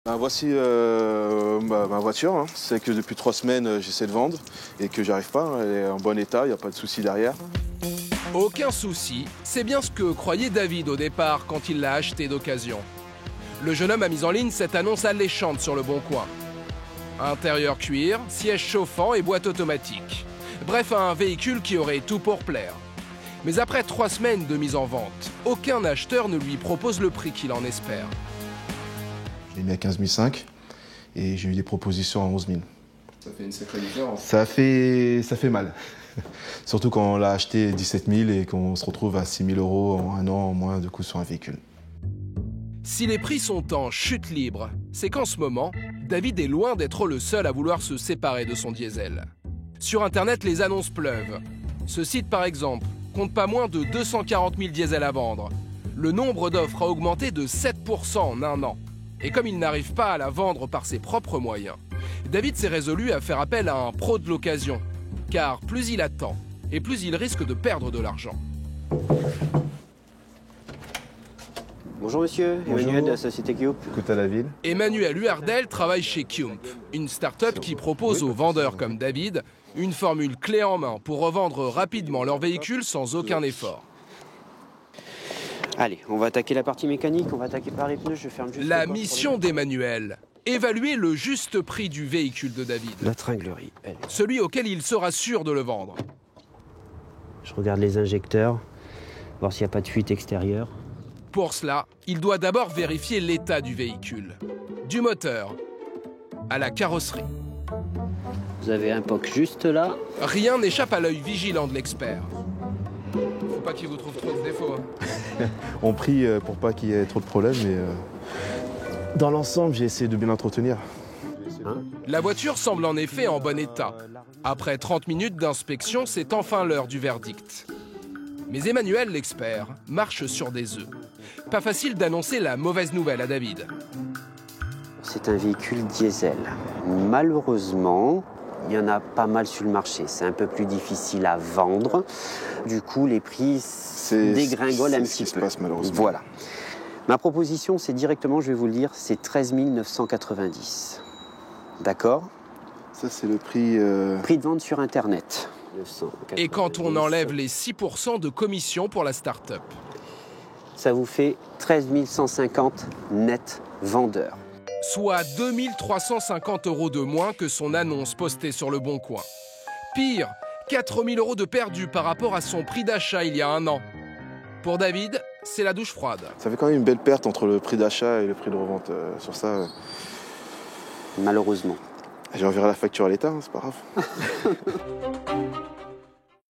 Voici ma voiture. Hein. C'est que depuis 3 semaines, j'essaie de vendre et que j'arrive pas. Elle est en bon état, il n'y a pas de souci derrière. Aucun souci, c'est bien ce que croyait David au départ quand il l'a acheté d'occasion. Le jeune homme a mis en ligne cette annonce alléchante sur Le Bon Coin. Intérieur cuir, siège chauffant et boîte automatique. Bref, un véhicule qui aurait tout pour plaire. Mais après 3 semaines de mise en vente, aucun acheteur ne lui propose le prix qu'il en espère. Je l'ai mis à 15 500 et j'ai eu des propositions à 11 000. Ça fait une sacrée différence. Ça fait mal. Surtout quand on l'a acheté 17 000 et qu'on se retrouve à 6 000 € en un an en moins de coût sur un véhicule. Si les prix sont en chute libre, c'est qu'en ce moment, David est loin d'être le seul à vouloir se séparer de son diesel. Sur Internet, les annonces pleuvent. Ce site, par exemple, compte pas moins de 240 000 diesels à vendre. Le nombre d'offres a augmenté de 7% en un an. Et comme il n'arrive pas à la vendre par ses propres moyens, David s'est résolu à faire appel à un pro de l'occasion. Car plus il attend, et plus il risque de perdre de l'argent. Bonjour monsieur, Emmanuel de la société Kiump. Écoute à la ville. Emmanuel Huardel travaille chez Kiump, une start-up qui propose aux vendeurs comme David une formule clé en main pour revendre rapidement leur véhicule sans aucun effort. Allez, on va attaquer la partie mécanique, on va attaquer par les pneus, je ferme juste... La mission d'Emmanuel, évaluer le juste prix du véhicule de David. La tringlerie, allez. Celui auquel il sera sûr de le vendre. Je regarde les injecteurs, voir s'il n'y a pas de fuite extérieure. Pour cela, il doit d'abord vérifier l'état du véhicule. Du moteur à la carrosserie. Vous avez un POC juste là. Rien n'échappe à l'œil vigilant de l'expert. Faut pas qu'il vous trouve trop de défauts. Hein. On prie pour pas qu'il y ait trop de problèmes, mais dans l'ensemble, j'ai essayé de bien l'entretenir. La voiture semble en effet en bon état. Après 30 minutes d'inspection, c'est enfin l'heure du verdict. Mais Emmanuel, l'expert, marche sur des œufs. Pas facile d'annoncer la mauvaise nouvelle à David. C'est un véhicule diesel. Malheureusement, il y en a pas mal sur le marché. C'est un peu plus difficile à vendre. Du coup, les prix dégringolent un petit peu. Se passe, malheureusement. Voilà. Ma proposition, c'est directement, je vais vous le dire, c'est 13 990. D'accord ? Ça, c'est le prix... Prix de vente sur Internet. Et quand on enlève les 6% de commission pour la start-up? Ça vous fait 13 150 net vendeur. Soit 2 350 € de moins que son annonce postée sur Le Bon Coin. Pire, 4 000 € de perdu par rapport à son prix d'achat il y a un an. Pour David, c'est la douche froide. Ça fait quand même une belle perte entre le prix d'achat et le prix de revente. Sur ça, malheureusement. j'ai enverrai la facture à l'État, hein, c'est pas grave.